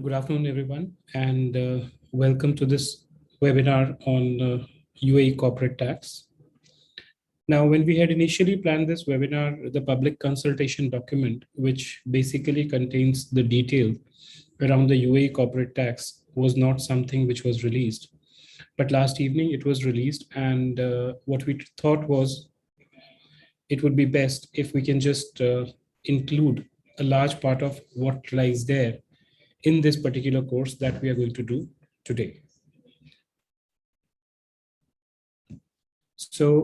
Good afternoon, everyone, and welcome to this webinar on UAE Corporate Tax. Now, when we had initially planned this webinar, the public consultation document, which basically contains the detail around the UAE Corporate Tax, was not something which was released. But last evening it was released, and what we thought was it would be best if we can just include a large part of what lies there in this particular course that we are going to do today. So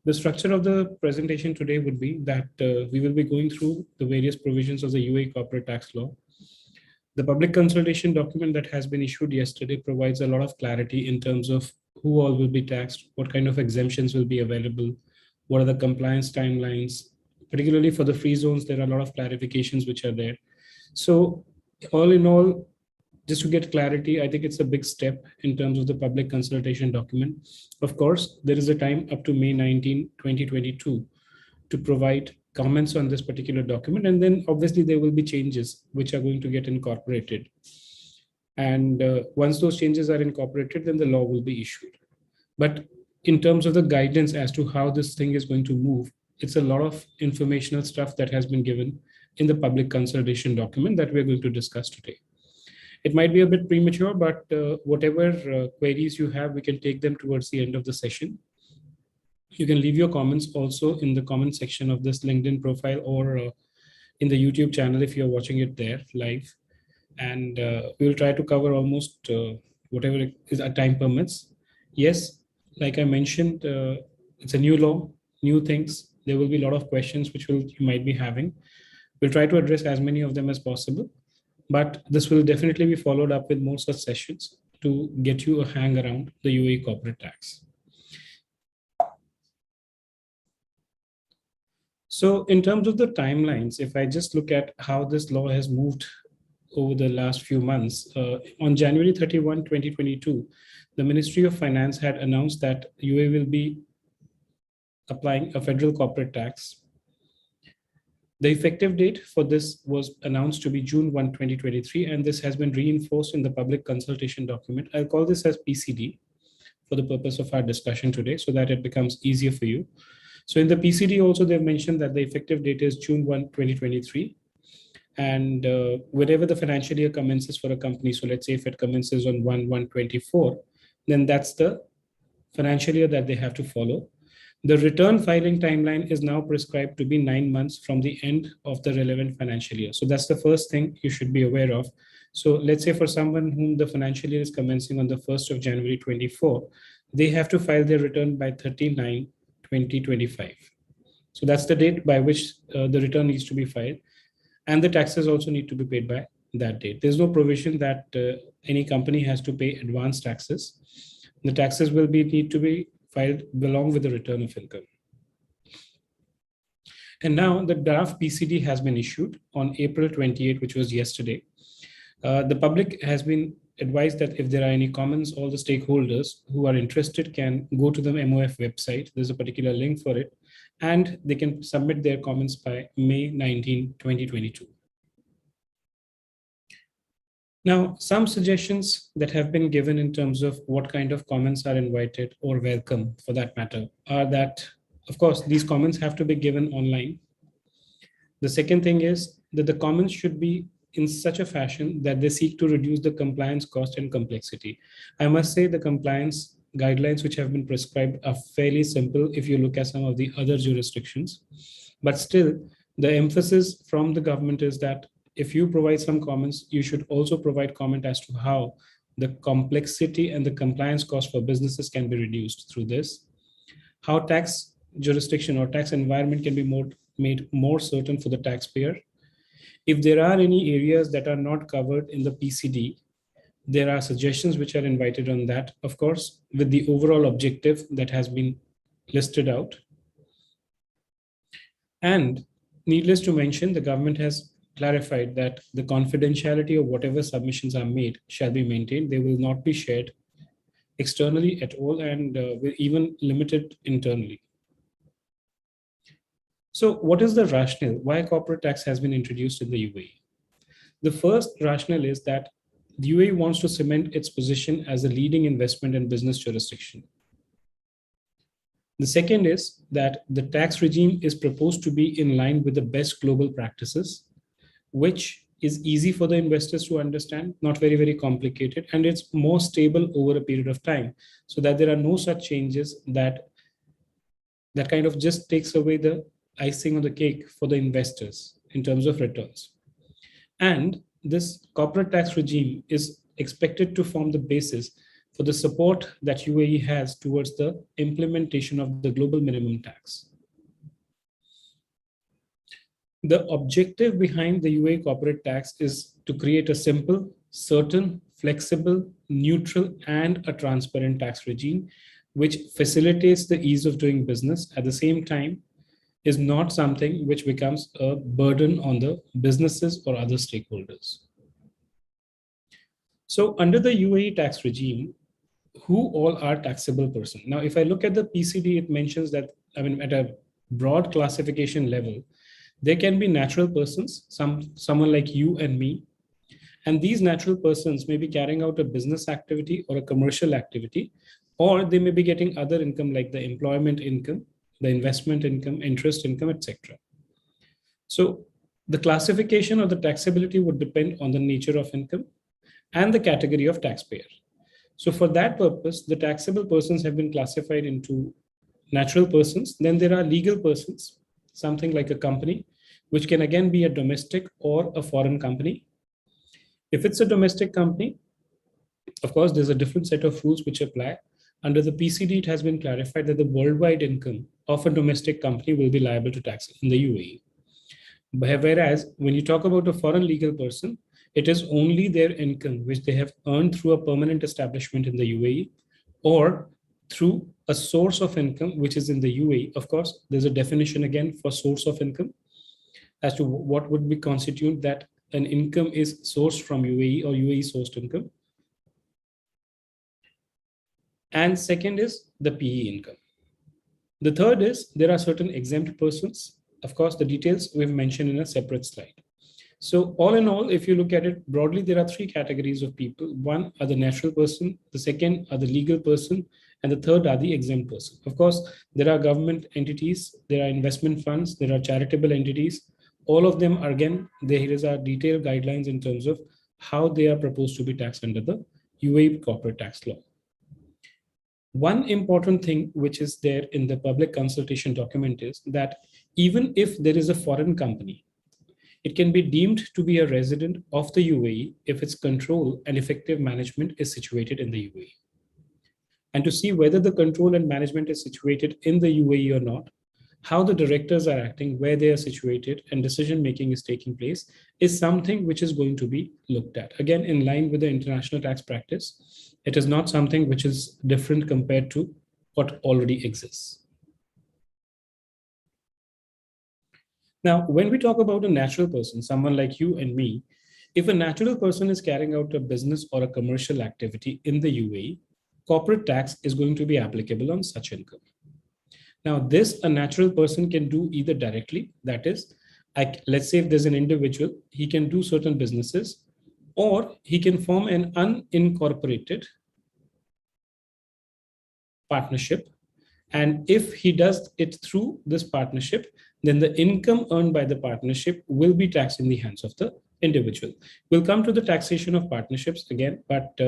the structure of the presentation today would be that we will be going through the various provisions of the UAE corporate tax law. The public consultation document that has been issued yesterday provides a lot of clarity in terms of who all will be taxed, what kind of exemptions will be available, what are the compliance timelines. Particularly for the free zones, there are a lot of clarifications which are there. So all in all, just to get clarity, I think it's a big step in terms of the public consultation document. Of course, there is a time up to May 19, 2022 to provide comments on this particular document. And then obviously there will be changes which are going to get incorporated. And once those changes are incorporated, then the law will be issued. But in terms of the guidance as to how this thing is going to move, it's a lot of informational stuff that has been given in the public consultation document that we're going to discuss today. It might be a bit premature, but whatever queries you have, we can take them towards the end of the session. You can leave your comments also in the comment section of this LinkedIn profile or in the YouTube channel if you're watching it there live. And we'll try to cover almost whatever is our time permits. Yes, like I mentioned, it's a new law, new things. There will be a lot of questions which you might be having. We'll try to address as many of them as possible. But this will definitely be followed up with more such sessions to get you a hang around the UAE corporate tax. So in terms of the timelines, if I just look at how this law has moved over the last few months, on January 31, 2022, the Ministry of Finance had announced that UAE will be applying a federal corporate tax. The effective date for this was announced to be June 1, 2023, and this has been reinforced in the public consultation document. I'll call this as PCD for the purpose of our discussion today so that it becomes easier for you. So in the PCD also, they've mentioned that the effective date is June 1, 2023. And whenever the financial year commences for a company, so let's say if it commences on 1/1/24, then that's the financial year that they have to follow. The return filing timeline is now prescribed to be 9 months from the end of the relevant financial year. So that's the first thing you should be aware of. So let's say for someone whom the financial year is commencing on the 1st of January 24, they have to file their return by 30/9/2025. So that's the date by which the return needs to be filed. And the taxes also need to be paid by that date. There's no provision that any company has to pay advance taxes. The taxes will need to be filed along with the return of income. And now the draft PCD has been issued on April 28, which was yesterday. The public has been advised that if there are any comments, all the stakeholders who are interested can go to the MOF website. There's a particular link for it, and they can submit their comments by May 19, 2022. Now, some suggestions that have been given in terms of what kind of comments are invited or welcome for that matter are that, of course, these comments have to be given online. The second thing is that the comments should be in such a fashion that they seek to reduce the compliance cost and complexity. I must say the compliance guidelines which have been prescribed are fairly simple if you look at some of the other jurisdictions. But still, the emphasis from the government is that if you provide some comments, you should also provide comment as to how the complexity and the compliance cost for businesses can be reduced through this, how tax jurisdiction or tax environment can be made more certain for the taxpayer. If there are any areas that are not covered in the PCD, there are suggestions which are invited on that, of course, with the overall objective that has been listed out. And needless to mention, the government has clarified that the confidentiality of whatever submissions are made shall be maintained. They will not be shared externally at all, and even limited internally. So what is the rationale? Why corporate tax has been introduced in the UAE? The first rationale is that the UAE wants to cement its position as a leading investment and business jurisdiction. The second is that the tax regime is proposed to be in line with the best global practices, which is easy for the investors to understand, not very, very complicated, and it's more stable over a period of time, so that there are no such changes that kind of just takes away the icing on the cake for the investors in terms of returns. And this corporate tax regime is expected to form the basis for the support that UAE has towards the implementation of the global minimum tax. The objective behind the UAE corporate tax is to create a simple, certain, flexible, neutral, and a transparent tax regime, which facilitates the ease of doing business. At the same time, is not something which becomes a burden on the businesses or other stakeholders. So under the UAE tax regime, who all are taxable person? Now, if I look at the PCD, it mentions that, at a broad classification level, there can be natural persons, someone like you and me, and these natural persons may be carrying out a business activity or a commercial activity, or they may be getting other income like the employment income, the investment income, interest income, etc. So the classification of the taxability would depend on the nature of income and the category of taxpayer. So for that purpose, the taxable persons have been classified into natural persons. Then there are legal persons, something like a company, which can again be a domestic or a foreign company. If it's a domestic company, of course, there's a different set of rules which apply. Under the PCD, it has been clarified that the worldwide income of a domestic company will be liable to tax in the UAE. Whereas when you talk about a foreign legal person, it is only their income which they have earned through a permanent establishment in the UAE or through a source of income which is in the UAE. Of course, there's a definition again for source of income as to what would be constitute that an income is sourced from UAE or UAE sourced income. And second is the PE income. The third is there are certain exempt persons. Of course, the details we've mentioned in a separate slide. So all in all, if you look at it broadly, there are three categories of people. One are the natural person, the second are the legal person, and the third are the exempt person. Of course, there are government entities, there are investment funds, there are charitable entities. All of them are, again, there is our detailed guidelines in terms of how they are proposed to be taxed under the UAE corporate tax law. One important thing which is there in the public consultation document is that even if there is a foreign company, it can be deemed to be a resident of the UAE if its control and effective management is situated in the UAE. And to see whether the control and management is situated in the UAE or not, how the directors are acting, where they are situated, and decision-making is taking place is something which is going to be looked at. Again, in line with the international tax practice, it is not something which is different compared to what already exists. Now, when we talk about a natural person, someone like you and me, if a natural person is carrying out a business or a commercial activity in the UAE, corporate tax is going to be applicable on such income. Now, this a natural person can do either directly, that is, let's say if there's an individual, he can do certain businesses, or he can form an unincorporated partnership. And if he does it through this partnership, then the income earned by the partnership will be taxed in the hands of the individual. We'll come to the taxation of partnerships again, but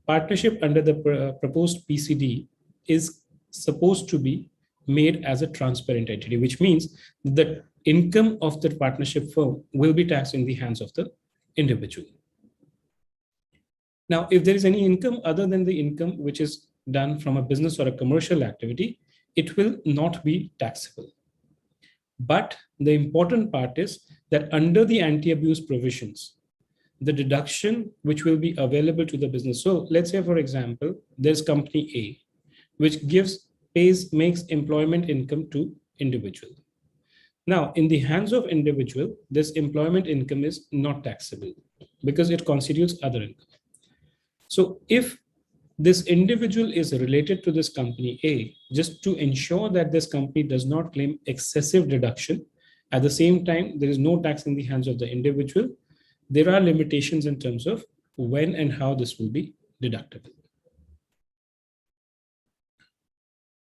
partnership under the proposed PCD is supposed to be made as a transparent entity, which means the income of the partnership firm will be taxed in the hands of the individual. Now, if there is any income other than the income which is done from a business or a commercial activity, it will not be taxable. But the important part is that under the anti-abuse provisions, the deduction which will be available to the business. So let's say, for example, there's company A, which makes employment income to individual. Now, in the hands of individual, this employment income is not taxable because it constitutes other income. So if this individual is related to this company A, just to ensure that this company does not claim excessive deduction, at the same time, there is no tax in the hands of the individual, there are limitations in terms of when and how this will be deductible.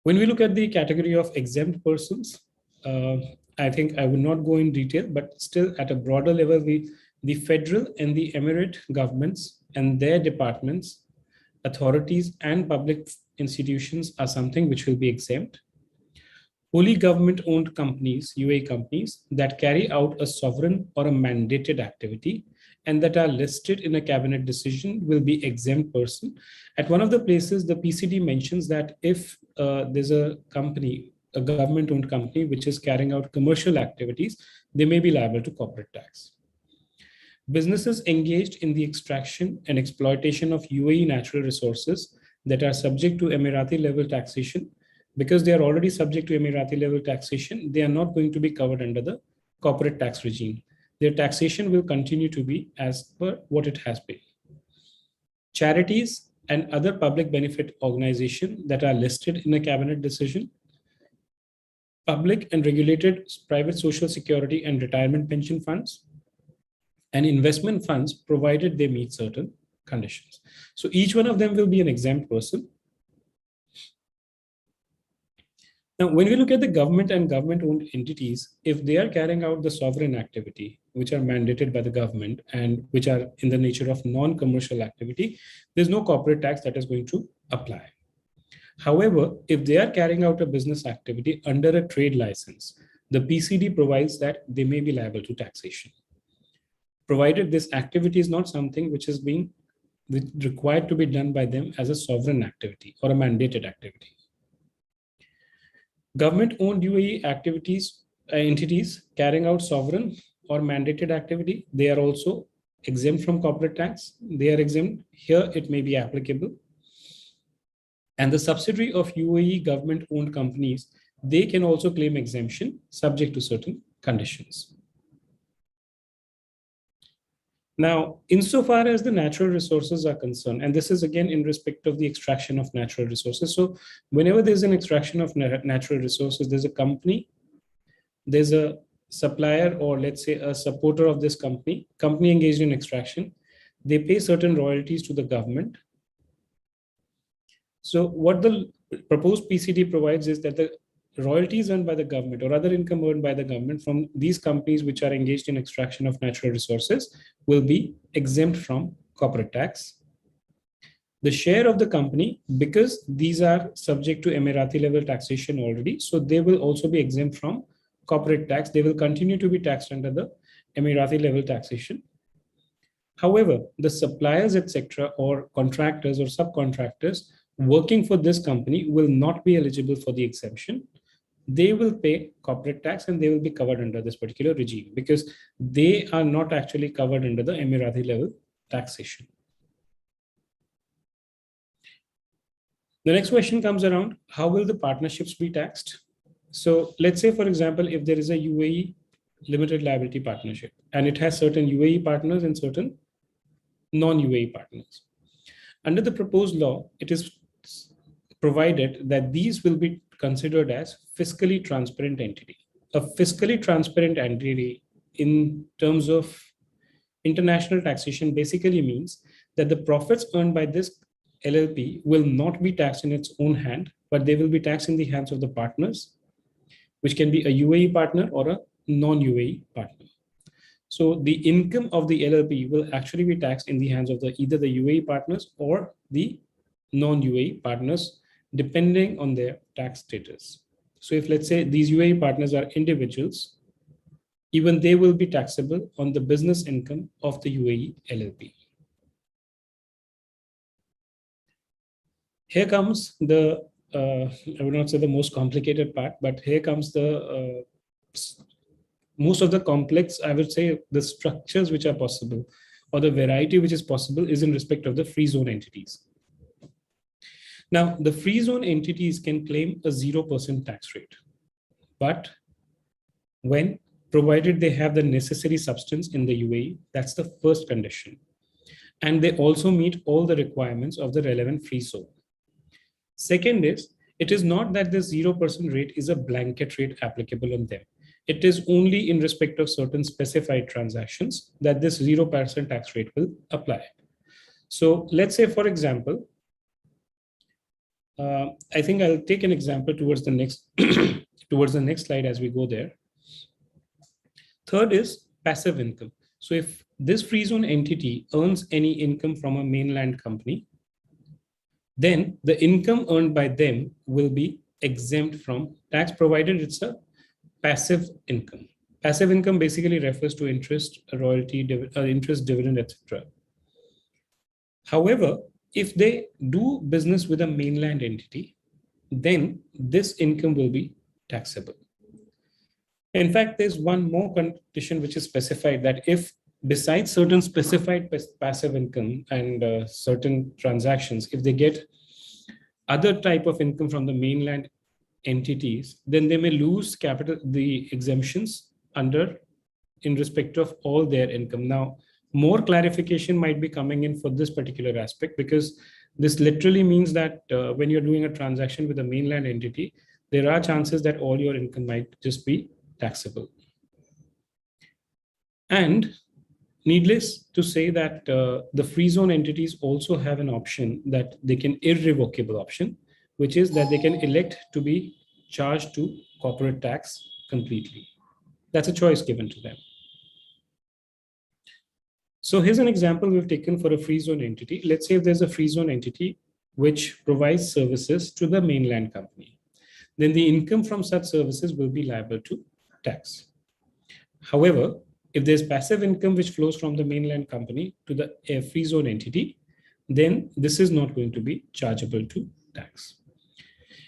When we look at the category of exempt persons, I think I will not go in detail, but still at a broader level, the federal and the emirate governments and their departments, authorities, and public institutions are something which will be exempt. Wholly government-owned companies, UAE companies, that carry out a sovereign or a mandated activity and that are listed in a cabinet decision will be exempt person. At one of the places, the PCD mentions that if there's a company, a government-owned company, which is carrying out commercial activities, they may be liable to corporate tax. Businesses engaged in the extraction and exploitation of UAE natural resources that are subject to Emirati level taxation, because they are already subject to Emirati level taxation, they are not going to be covered under the corporate tax regime. Their taxation will continue to be as per what it has been. Charities and other public benefit organizations that are listed in a cabinet decision, public and regulated private social security and retirement pension funds, and investment funds, provided they meet certain conditions. So each one of them will be an exempt person. Now, when we look at the government and government-owned entities, if they are carrying out the sovereign activity, which are mandated by the government and which are in the nature of non-commercial activity, there's no corporate tax that is going to apply. However, if they are carrying out a business activity under a trade license, the PCD provides that they may be liable to taxation, provided this activity is not something which is being required to be done by them as a sovereign activity or a mandated activity. Government-owned UAE entities carrying out sovereign or mandated activity, they are also exempt from corporate tax. They are exempt. Here, it may be applicable. And the subsidiary of UAE government-owned companies, they can also claim exemption subject to certain conditions. Now, insofar as the natural resources are concerned, and this is again in respect of the extraction of natural resources. So whenever there's an extraction of natural resources, there's a company, there's a supplier, or let's say a supporter of this company engaged in extraction, they pay certain royalties to the government. So what the proposed PCD provides is that the royalties earned by the government or other income earned by the government from these companies which are engaged in extraction of natural resources will be exempt from corporate tax. The share of the company, because these are subject to Emirati level taxation already, so they will also be exempt from corporate tax. They will continue to be taxed under the Emirati level taxation. However, the suppliers, etc., or contractors or subcontractors working for this company will not be eligible for the exemption. They will pay corporate tax and they will be covered under this particular regime because they are not actually covered under the Emirati level taxation. The next question comes around, how will the partnerships be taxed? So let's say, for example, if there is a UAE limited liability partnership and it has certain UAE partners and certain non-UAE partners. Under the proposed law, it is provided that these will be considered as fiscally transparent entity. A fiscally transparent entity in terms of international taxation basically means that the profits earned by this LLP will not be taxed in its own hand, but they will be taxed in the hands of the partners, which can be a UAE partner or a non-UAE partner. So the income of the LLP will actually be taxed in the hands of either the UAE partners or the non-UAE partners, depending on their tax status. So if, let's say, these UAE partners are individuals, even they will be taxable on the business income of the UAE LLP. Here comes the, I would not say the most complicated part, but here comes the most of the complex, I would say, the structures which are possible or the variety which is possible is in respect of the free zone entities. Now, the free zone entities can claim a 0% tax rate, but when provided they have the necessary substance in the UAE, that's the first condition. And they also meet all the requirements of the relevant free zone. Second is, it is not that the 0% rate is a blanket rate applicable on them. it is only in respect of certain specified transactions that this 0% tax rate will apply. So let's say, for example, I think I'll take an example towards the next towards the next slide as we go there. Third is passive income. So if this free zone entity earns any income from a mainland company, then the income earned by them will be exempt from tax, provided it's a passive income. Passive income basically refers to interest, royalty, interest, dividend, etc. However, if they do business with a mainland entity, then this income will be taxable. In fact, there's one more condition which is specified, that if besides certain specified passive income and certain transactions, if they get other type of income from the mainland entities, then they may lose the exemptions in respect of all their income. Now, more clarification might be coming in for this particular aspect, because this literally means that when you're doing a transaction with a mainland entity, there are chances that all your income might just be taxable. And needless to say that the free zone entities also have an option, that they can irrevocable option, which is that they can elect to be charged to corporate tax completely. That's a choice given to them. So here's an example we've taken for a free zone entity. Let's say if there's a free zone entity which provides services to the mainland company, then the income from such services will be liable to tax. However, if there's passive income which flows from the mainland company to the free zone entity, then this is not going to be chargeable to tax.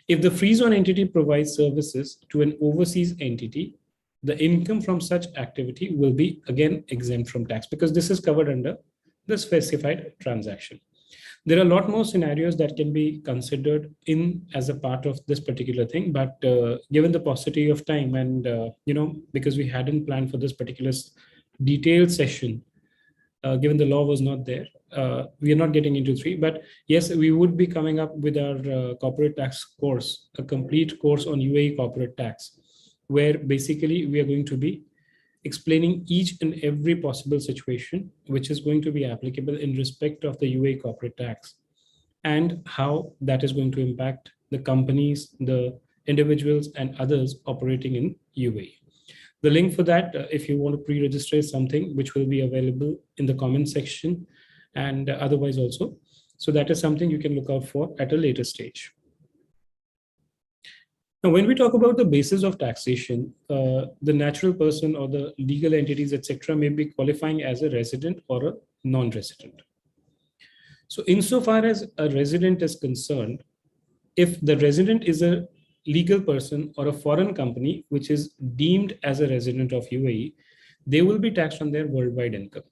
If the free zone entity provides services to an overseas entity, the income from such activity will be again exempt from tax, because this is covered under the specified transaction. There are a lot more scenarios that can be considered in as a part of this particular thing, but given the paucity of time and because we hadn't planned for this particular detailed session, given the law was not there, we are not getting into three. But yes, we would be coming up with our corporate tax course, a complete course on UAE corporate tax, where basically we are going to be explaining each and every possible situation which is going to be applicable in respect of the UAE corporate tax, and how that is going to impact the companies, the individuals, and others operating in UAE. The link for that, if you want to pre-register, is something which will be available in the comment section and otherwise also. So that is something you can look out for at a later stage. Now, when we talk about the basis of taxation, the natural person or the legal entities, etc., may be qualifying as a resident or a non-resident. So insofar as a resident is concerned, if the resident is a legal person or a foreign company which is deemed as a resident of UAE, they will be taxed on their worldwide income.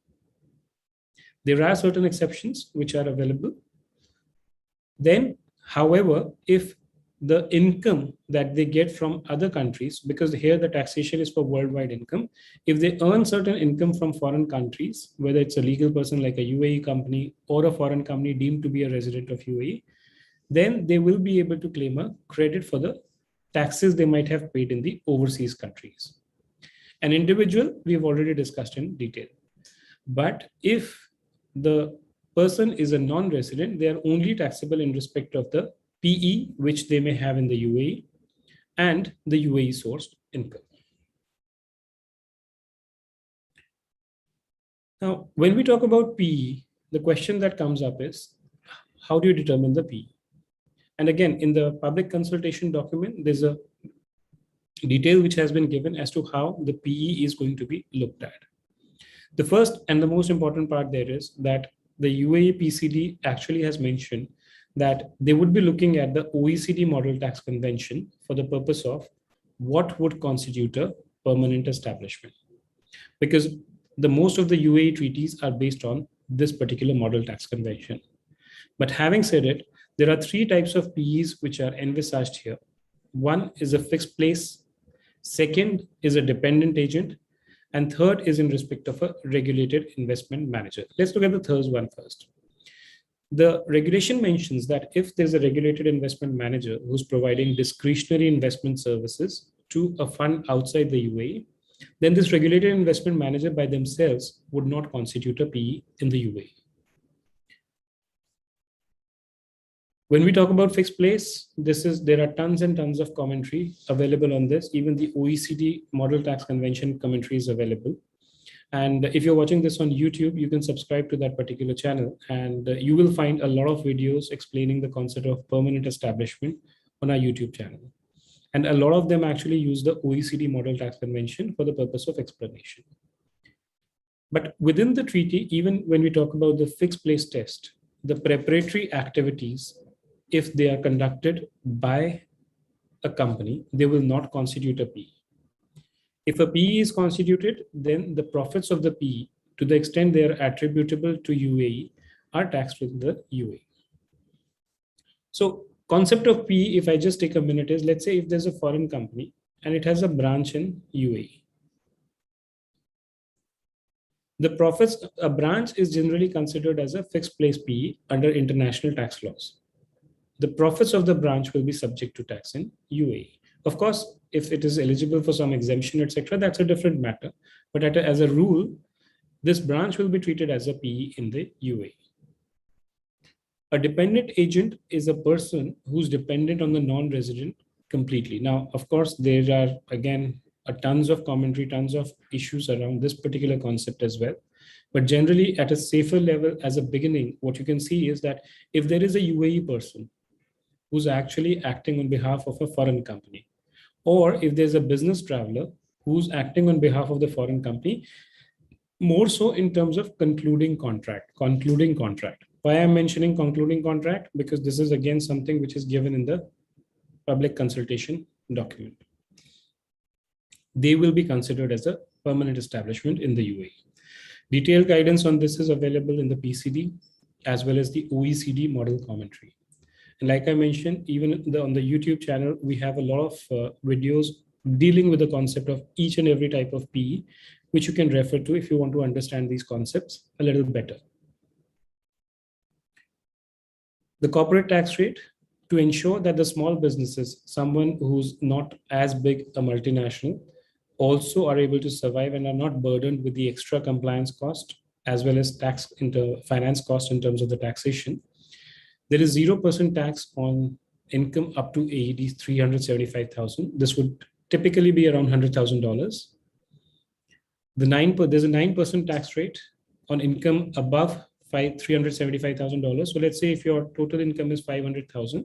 There are certain exceptions which are available. Then, however, if the income that they get from other countries, because here the taxation is for worldwide income, if they earn certain income from foreign countries, whether it's a legal person like a UAE company or a foreign company deemed to be a resident of UAE, then they will be able to claim a credit for the taxes they might have paid in the overseas countries. An individual, we've already discussed in detail. But if the person is a non-resident, they are only taxable in respect of the PE, which they may have in the UAE, and the UAE sourced income. Now, when we talk about PE, the question that comes up is, how do you determine the PE? And again, in the public consultation document, there's a detail which has been given as to how the PE is going to be looked at. The first and the most important part there is that the UAE PCD actually has mentioned that they would be looking at the OECD Model Tax Convention for the purpose of what would constitute a permanent establishment. Because the most of the UAE treaties are based on this particular Model Tax Convention. But having said it, there are three types of PEs which are envisaged here. One is a fixed place, second is a dependent agent, and third is in respect of a regulated investment manager. Let's look at the third one first. The regulation mentions that if there's a regulated investment manager who's providing discretionary investment services to a fund outside the UAE, then this regulated investment manager by themselves would not constitute a PE in the UAE. When we talk about fixed place, there are tons and tons of commentary available on this. Even the OECD Model Tax Convention commentary is available. And if you're watching this on YouTube, you can subscribe to that particular channel, and you will find a lot of videos explaining the concept of permanent establishment on our YouTube channel. And a lot of them actually use the OECD Model Tax Convention for the purpose of explanation. But within the treaty, even when we talk about the fixed place test, the preparatory activities, if they are conducted by a company, they will not constitute a PE. If a PE is constituted, then the profits of the PE, to the extent they are attributable to UAE, are taxed with the UAE. So concept of PE, if I just take a minute, is let's say if there's a foreign company and it has a branch in UAE. The profits, a branch is generally considered as a fixed place PE under international tax laws. The profits of the branch will be subject to tax in UAE. Of course, if it is eligible for some exemption, etc., that's a different matter. But as a rule, this branch will be treated as a PE in the UAE. A dependent agent is a person who's dependent on the non-resident completely. Now, of course, there are, again, tons of commentary, tons of issues around this particular concept as well. But generally, at a safer level, as a beginning, what you can see is that if there is a UAE person who's actually acting on behalf of a foreign company, or if there's a business traveler who's acting on behalf of the foreign company, more so in terms of concluding contract. Why I'm mentioning concluding contract? Because this is again something which is given in the public consultation document. They will be considered as a permanent establishment in the UAE. Detailed guidance on this is available in the PCD as well as the OECD model commentary. And like I mentioned, even on the YouTube channel, we have a lot of videos dealing with the concept of each and every type of PE, which you can refer to if you want to understand these concepts a little better. The corporate tax rate, to ensure that the small businesses, someone who's not as big a multinational, also are able to survive and are not burdened with the extra compliance cost, as well as tax finance cost in terms of the taxation. There is 0% tax on income up to AED 375,000. This would typically be around $100,000. There's a 9% tax rate on income above $375,000. So let's say if your total income is 500,000,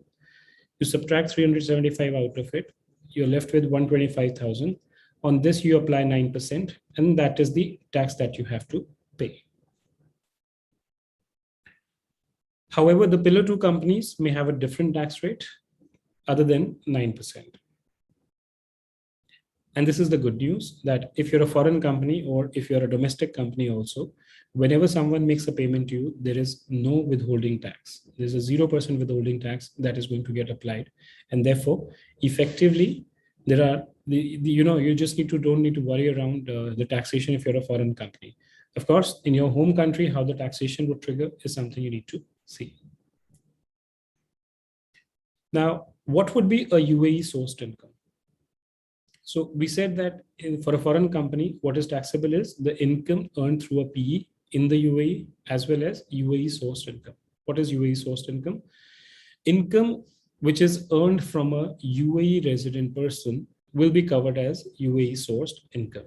you subtract 375 out of it, you're left with 125,000. On this, you apply 9%, and that is the tax that you have to pay. However, the Pillar 2 companies may have a different tax rate other than 9%. And this is the good news, that if you're a foreign company or if you're a domestic company also, whenever someone makes a payment to you, there is no withholding tax. There's a 0% withholding tax that is going to get applied. And therefore, effectively, there are, you just don't need to worry around the taxation if you're a foreign company. Of course, in your home country, how the taxation would trigger is something you need to see. Now, what would be a UAE sourced income? So we said that for a foreign company, what is taxable is the income earned through a PE in the UAE as well as UAE sourced income. What is UAE sourced income? Income which is earned from a UAE resident person will be covered as UAE sourced income.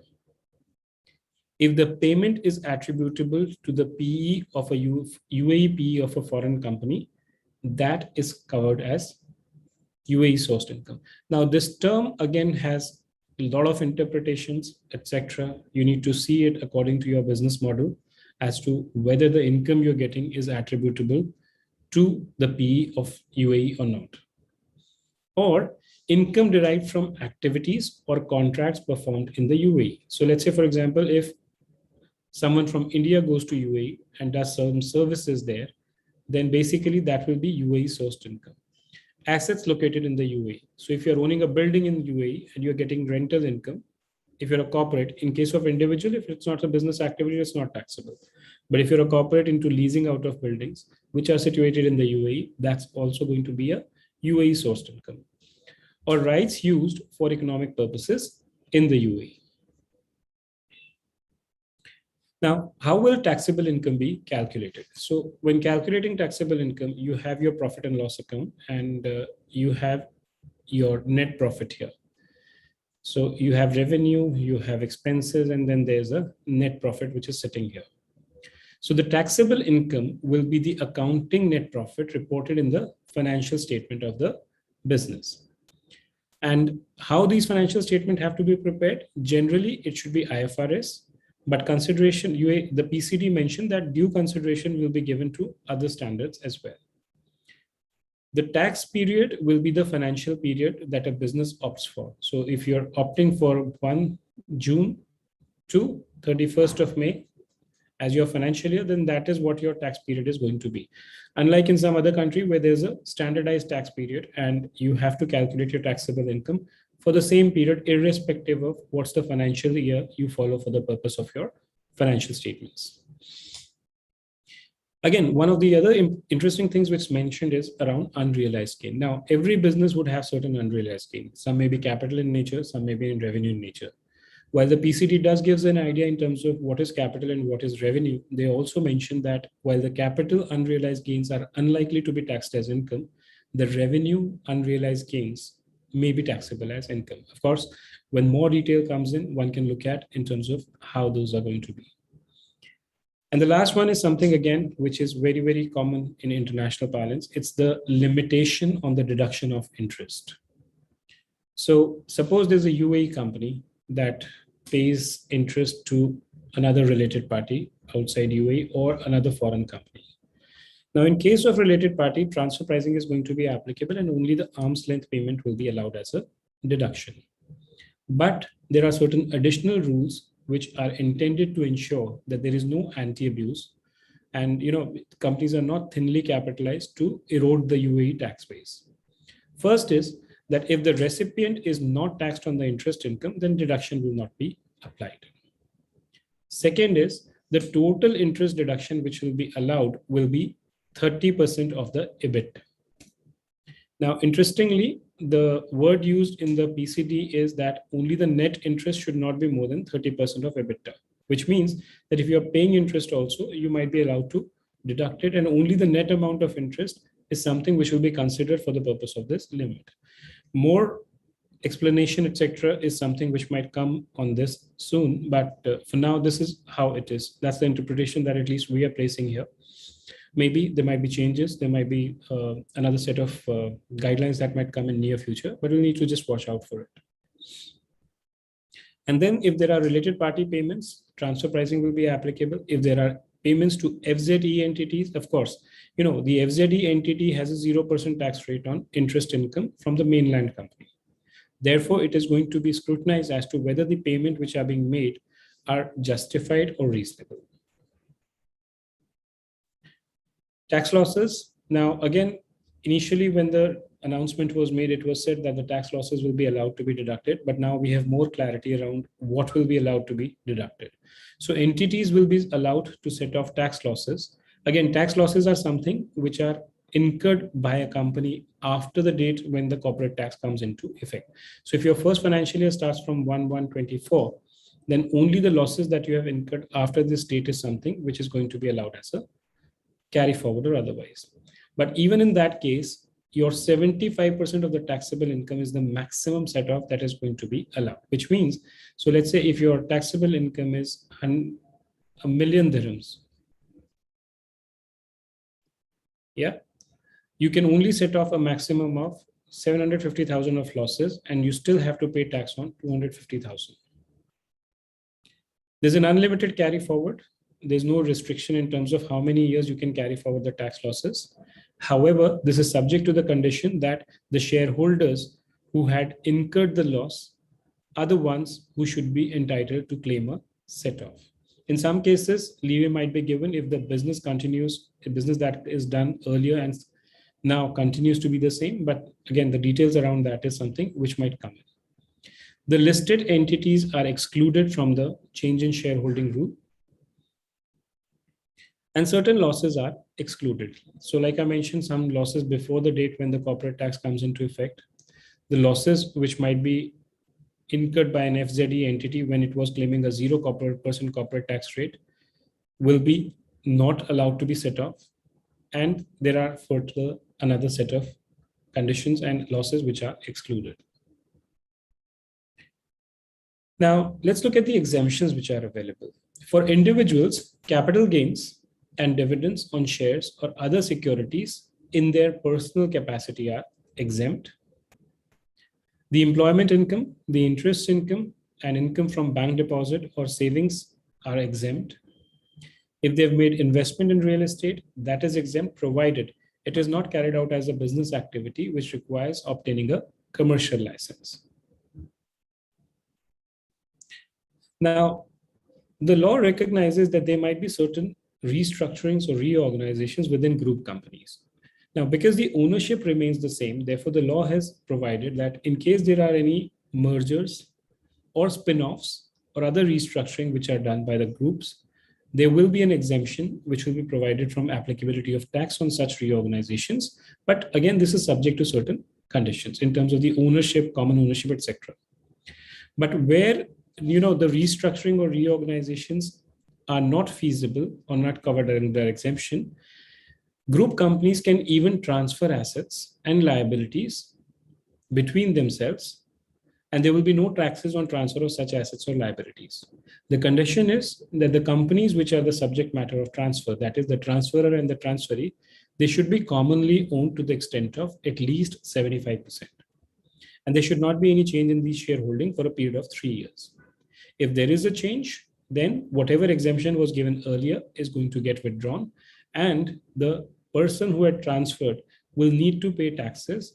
If the payment is attributable to the PE of a UAE PE of a foreign company, that is covered as UAE sourced income. Now, this term again has a lot of interpretations, etc. You need to see it according to your business model as to whether the income you're getting is attributable to the PE of UAE or not. Or income derived from activities or contracts performed in the UAE. So let's say, for example, if someone from India goes to UAE and does some services there, then basically that will be UAE sourced income. Assets located in the UAE. So if you're owning a building in UAE and you're getting rental income, if you're a corporate, in case of individual, if it's not a business activity, it's not taxable. But if you're a corporate into leasing out of buildings, which are situated in the UAE, that's also going to be a UAE sourced income. or rights used for economic purposes in the UAE. Now, how will taxable income be calculated? So when calculating taxable income, you have your profit and loss account and you have your net profit here. So you have revenue, you have expenses, and then there's a net profit, which is sitting here. So the taxable income will be the accounting net profit reported in the financial statement of the business. And how these financial statements have to be prepared? Generally, it should be IFRS, but consideration, the PCD mentioned that due consideration will be given to other standards as well. The tax period will be the financial period that a business opts for. So if you're opting for 1 June to 31st of May as your financial year, then that is what your tax period is going to be. Unlike in some other country where there's a standardized tax period and you have to calculate your taxable income for the same period, irrespective of what's the financial year you follow for the purpose of your financial statements. Again, one of the other interesting things which mentioned is around unrealized gain. Now, every business would have certain unrealized gain. Some may be capital in nature, some may be in revenue in nature. While the PCD does gives an idea in terms of what is capital and what is revenue, they also mention that while the capital unrealized gains are unlikely to be taxed as income, the revenue unrealized gains may be taxable as income. Of course, when more detail comes in, one can look at in terms of how those are going to be. And the last one is something, again, which is very, very common in international parlance. It's the limitation on the deduction of interest. So suppose there's a UAE company that pays interest to another related party outside UAE or another foreign company. Now, in case of related party, transfer pricing is going to be applicable and only the arm's length payment will be allowed as a deduction. But there are certain additional rules which are intended to ensure that there is no anti-abuse and companies are not thinly capitalized to erode the UAE tax base. First is that if the recipient is not taxed on the interest income, then deduction will not be applied. Second is the total interest deduction which will be allowed will be 30% of the EBIT. Now, interestingly, the word used in the PCD is that only the net interest should not be more than 30% of EBITDA, which means that if you're paying interest also, you might be allowed to deduct it, and only the net amount of interest is something which will be considered for the purpose of this limit. More explanation, etc., is something which might come on this soon, but for now, this is how it is. That's the interpretation that at least we are placing here. Maybe there might be changes, there might be another set of guidelines that might come in near future, but we need to just watch out for it. And then if there are related party payments, transfer pricing will be applicable. If there are payments to FZE entities, of course, the FZE entity has a 0% tax rate on interest income from the mainland company. Therefore, it is going to be scrutinized as to whether the payment which are being made are justified or reasonable. Tax losses. Now, again, initially when the announcement was made, it was said that the tax losses will be allowed to be deducted, but now we have more clarity around what will be allowed to be deducted. So entities will be allowed to set off tax losses. Again, tax losses are something which are incurred by a company after the date when the corporate tax comes into effect. So if your first financial year starts from 1/1/24, then only the losses that you have incurred after this date is something which is going to be allowed as a carry forward or otherwise. But even in that case, your 75% of the taxable income is the maximum set off that is going to be allowed, which means, so let's say if your taxable income is 1 million dirhams, yeah, you can only set off a maximum of 750,000 of losses and you still have to pay tax on 250,000. There's an unlimited carry forward. There's no restriction in terms of how many years you can carry forward the tax losses. However, this is subject to the condition that the shareholders who had incurred the loss are the ones who should be entitled to claim a set-off. In some cases, leeway might be given if the business continues, a business that is done earlier and now continues to be the same. But again, the details around that is something which might come in. The listed entities are excluded from the change in shareholding rule. And certain losses are excluded. So like I mentioned, some losses before the date when the corporate tax comes into effect. the losses which might be incurred by an FZE entity when it was claiming a 0 corporate person corporate tax rate will be not allowed to be set off. And there are further another set of conditions and losses which are excluded. Now, let's look at the exemptions which are available. For individuals, capital gains and dividends on shares or other securities in their personal capacity are exempt. The employment income, the interest income, and income from bank deposit or savings are exempt. If they've made investment in real estate, that is exempt, provided it is not carried out as a business activity which requires obtaining a commercial license. Now, the law recognizes that there might be certain restructurings or reorganizations within group companies. Now, because the ownership remains the same, therefore the law has provided that in case there are any mergers or spin-offs or other restructuring which are done by the groups, there will be an exemption which will be provided from applicability of tax on such reorganizations. But again, this is subject to certain conditions in terms of the ownership, common ownership, etc. But where the restructuring or reorganizations are not feasible or not covered under their exemption, group companies can even transfer assets and liabilities between themselves, and there will be no taxes on transfer of such assets or liabilities. The condition is that the companies which are the subject matter of transfer, that is the transferor and the transferee, they should be commonly owned to the extent of at least 75%. And there should not be any change in the shareholding for a period of 3 years. If there is a change, then whatever exemption was given earlier is going to get withdrawn, and the person who had transferred will need to pay taxes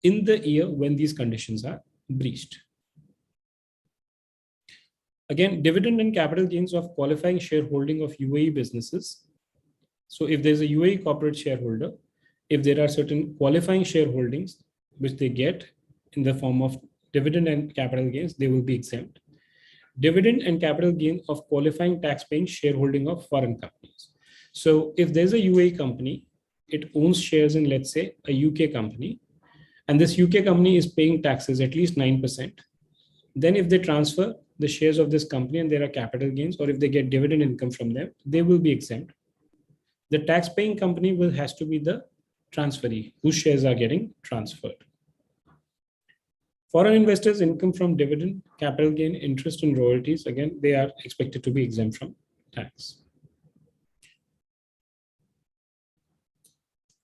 in the year when these conditions are breached. Again, dividend and capital gains of qualifying shareholding of UAE businesses. So if there's a UAE corporate shareholder, if there are certain qualifying shareholdings which they get in the form of dividend and capital gains, they will be exempt. Dividend and capital gain of qualifying tax-paying shareholding of foreign companies. So if there's a UAE company, it owns shares in, let's say, a UK company, and this UK company is paying taxes at least 9%. Then if they transfer the shares of this company and there are capital gains, or if they get dividend income from them, they will be exempt. The tax-paying company has to be the transferee whose shares are getting transferred. Foreign investors' income from dividend, capital gain, interest, and royalties, again, they are expected to be exempt from tax.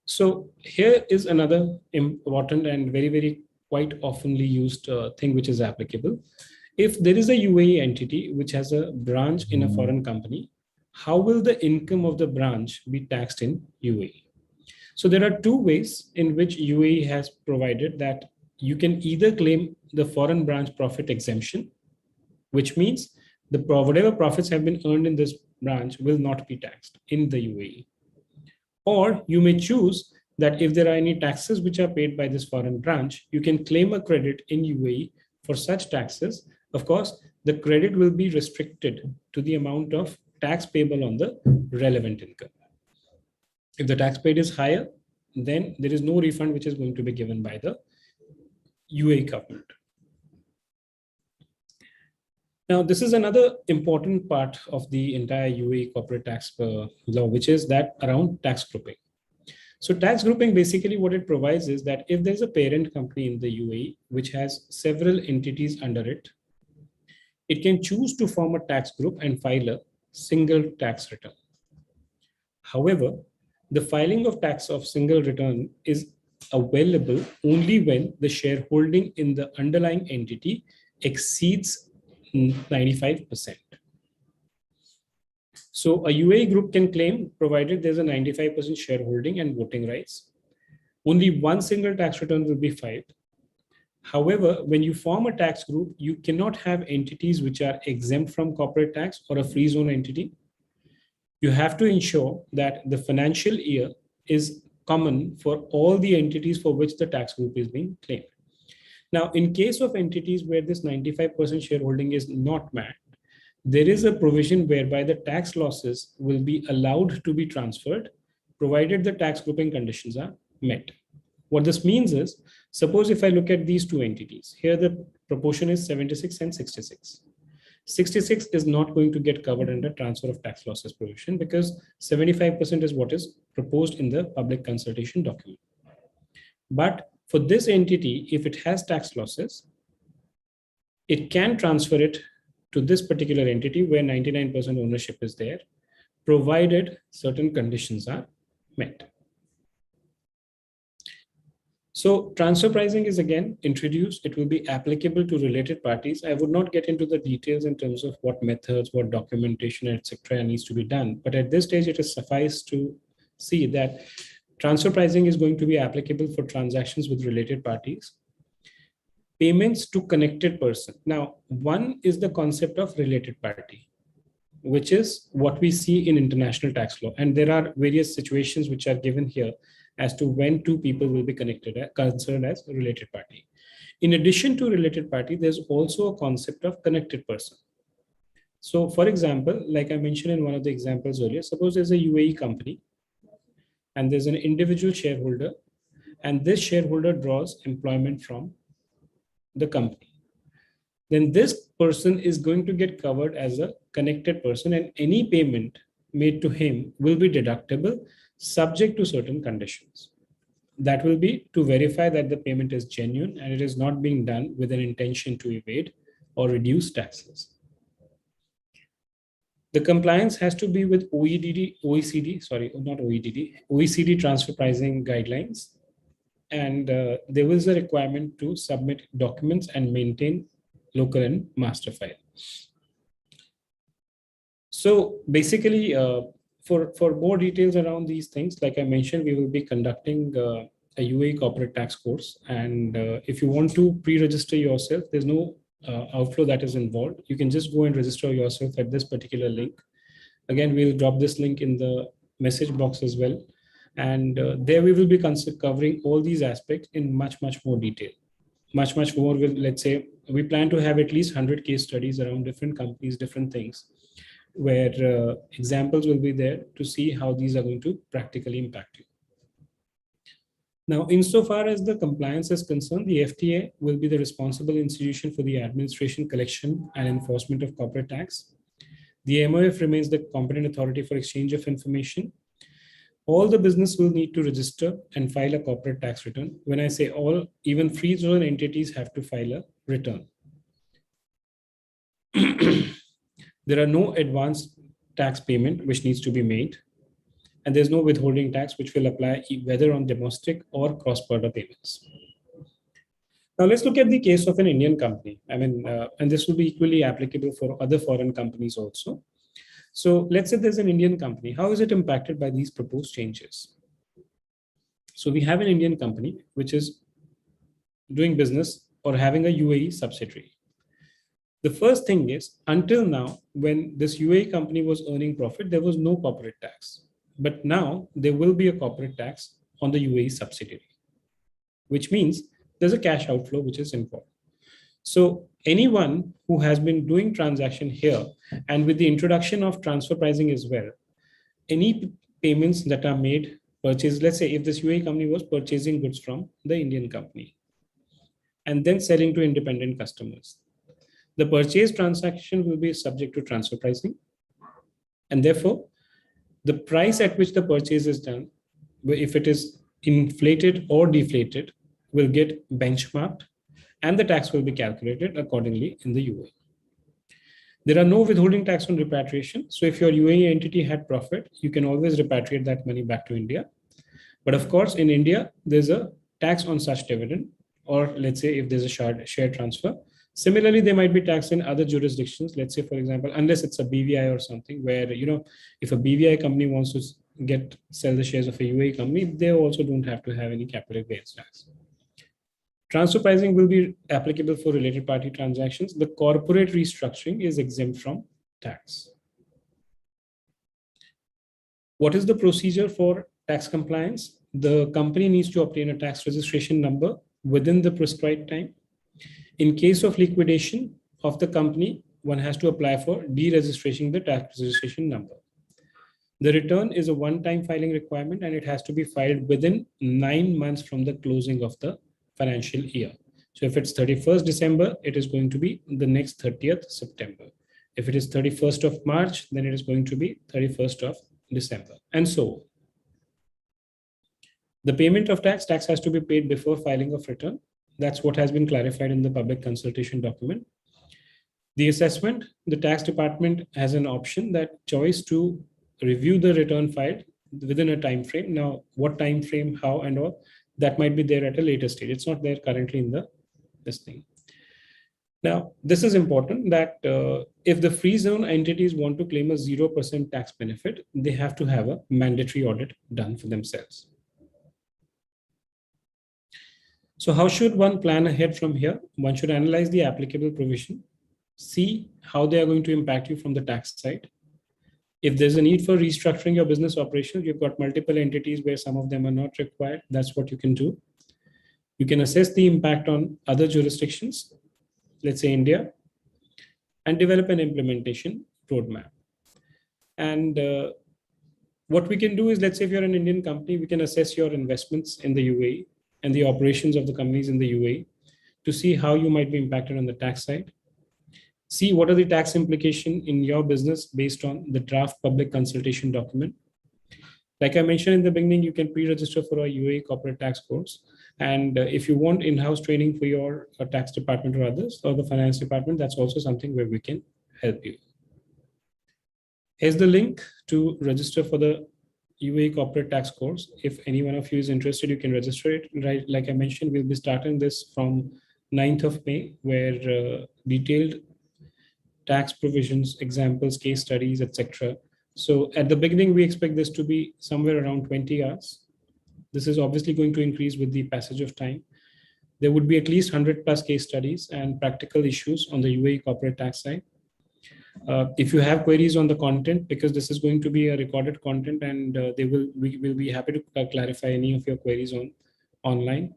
So here is another important and very, very quite oftenly used thing which is applicable. If there is a UAE entity which has a branch in a foreign company, how will the income of the branch be taxed in UAE? So there are two ways in which UAE has provided that you can either claim the foreign branch profit exemption, which means whatever profits have been earned in this branch will not be taxed in the UAE. Or you may choose that if there are any taxes which are paid by this foreign branch, you can claim a credit in UAE for such taxes. Of course, the credit will be restricted to the amount of tax payable on the relevant income. If the tax paid is higher, then there is no refund which is going to be given by the UAE government. Now, this is another important part of the entire UAE corporate tax law, which is that around tax grouping. So tax grouping, basically what it provides is that if there's a parent company in the UAE, which has several entities under it, it can choose to form a tax group and file a single tax return. However, the filing of tax of single return is available only when the shareholding in the underlying entity exceeds 95%. So a UAE group can claim, provided there's a 95% shareholding and voting rights, only one single tax return will be filed. However, when you form a tax group, you cannot have entities which are exempt from corporate tax or a free zone entity. You have to ensure that the financial year is common for all the entities for which the tax group is being claimed. Now, in case of entities where this 95% shareholding is not met, there is a provision whereby the tax losses will be allowed to be transferred, provided the tax grouping conditions are met. What this means is, suppose if I look at these two entities, here the proportion is 76 and 66. 66 is not going to get covered under transfer of tax losses provision because 75% is what is proposed in the public consultation document. But for this entity, if it has tax losses, it can transfer it to this particular entity where 99% ownership is there, provided certain conditions are met. So transfer pricing is again introduced. It will be applicable to related parties. I would not get into the details in terms of what methods, what documentation, etc. needs to be done. But at this stage, it is suffice to see that transfer pricing is going to be applicable for transactions with related parties. Payments to connected person. Now, one is the concept of related party, which is what we see in international tax law. And there are various situations which are given here as to when two people will be considered as a related party. In addition to related party, there's also a concept of connected person. So for example, like I mentioned in one of the examples earlier, suppose there's a UAE company and there's an individual shareholder, and this shareholder draws employment from the company. Then this person is going to get covered as a connected person, and any payment made to him will be deductible subject to certain conditions. That will be to verify that the payment is genuine and it is not being done with an intention to evade or reduce taxes. The compliance has to be with OECD transfer pricing guidelines. And there was a requirement to submit documents and maintain local and master file. So basically, for more details around these things, like I mentioned, we will be conducting a UAE corporate tax course. And if you want to pre-register yourself, there's no outflow that is involved. You can just go and register yourself at this particular link. Again, we'll drop this link in the message box as well. And there we will be covering all these aspects in much more detail. Much more will, let's say, we plan to have at least 100 case studies around different companies, different things, where examples will be there to see how these are going to practically impact you. Now, insofar as the compliance is concerned, the FTA will be the responsible institution for the administration, collection, and enforcement of corporate tax. The MOF remains the competent authority for exchange of information. All the business will need to register and file a corporate tax return. When I say all, even free zone entities have to file a return. There are no advanced tax payment which needs to be made. And there's no withholding tax which will apply whether on domestic or cross-border payments. Now let's look at the case of an Indian company. And this will be equally applicable for other foreign companies also. So let's say there's an Indian company. How is it impacted by these proposed changes? So we have an Indian company which is doing business or having a UAE subsidiary. The first thing is, until now, when this UAE company was earning profit, there was no corporate tax. But now there will be a corporate tax on the UAE subsidiary, which means there's a cash outflow which is involved. So anyone who has been doing transaction here, and with the introduction of transfer pricing as well, any payments that are made, purchase, let's say if this UAE company was purchasing goods from the Indian company and then selling to independent customers, the purchase transaction will be subject to transfer pricing. And therefore, the price at which the purchase is done, if it is inflated or deflated, will get benchmarked and the tax will be calculated accordingly in the UAE. There are no withholding tax on repatriation. So if your UAE entity had profit, you can always repatriate that money back to India. But of course, in India, there's a tax on such dividend, or let's say if there's a share transfer. Similarly, there might be tax in other jurisdictions. Let's say, for example, unless it's a BVI or something where, if a BVI company wants to sell the shares of a UAE company, they also don't have to have any capital gains tax. Transfer pricing will be applicable for related party transactions. The corporate restructuring is exempt from tax. What is the procedure for tax compliance? The company needs to obtain a tax registration number within the prescribed time. In case of liquidation of the company, one has to apply for deregistration the tax registration number. The return is a one-time filing requirement and it has to be filed within 9 months from the closing of the financial year. So if it's 31st December, it is going to be the next 30th September. If it is 31st of March, then it is going to be 31st of December, and so on. The payment of tax has to be paid before filing of return. That's what has been clarified in the public consultation document. The assessment, the tax department has an option, that choice to review the return filed within a time frame. Now, what time frame, how and all, that might be there at a later stage. It's not there currently in this thing. Now, this is important that if the free zone entities want to claim a 0% tax benefit, they have to have a mandatory audit done for themselves. So how should one plan ahead from here? One should analyze the applicable provision, see how they are going to impact you from the tax side. If there's a need for restructuring your business operations, you've got multiple entities where some of them are not required. That's what you can do. You can assess the impact on other jurisdictions, let's say India, and develop an implementation roadmap. And what we can do is, let's say if you're an Indian company, we can assess your investments in the UAE and the operations of the companies in the UAE to see how you might be impacted on the tax side. See what are the tax implications in your business based on the draft public consultation document. Like I mentioned in the beginning, you can pre-register for a UAE corporate tax course. And if you want in-house training for your tax department or others, or the finance department, that's also something where we can help you. Here's the link to register for the UAE corporate tax course. If any one of you is interested, you can register it. Right, like I mentioned, we'll be starting this from 9th of May, where detailed tax provisions, examples, case studies, etc. So at the beginning, we expect this to be somewhere around 20 hours. This is obviously going to increase with the passage of time. There would be at least 100 plus case studies and practical issues on the UAE corporate tax side. If you have queries on the content, because this is going to be a recorded content, and we will be happy to clarify any of your queries online.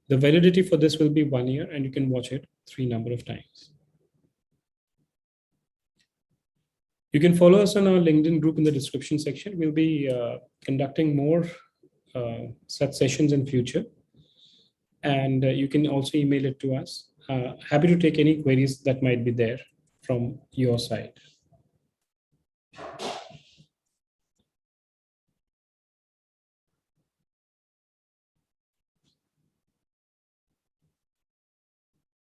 The validity for this will be 1 year, and you can watch it 3 number of times. You can follow us on our LinkedIn group in the description section. We'll be conducting more such sessions in future. And you can also email it to us. Happy to take any queries that might be there from your side.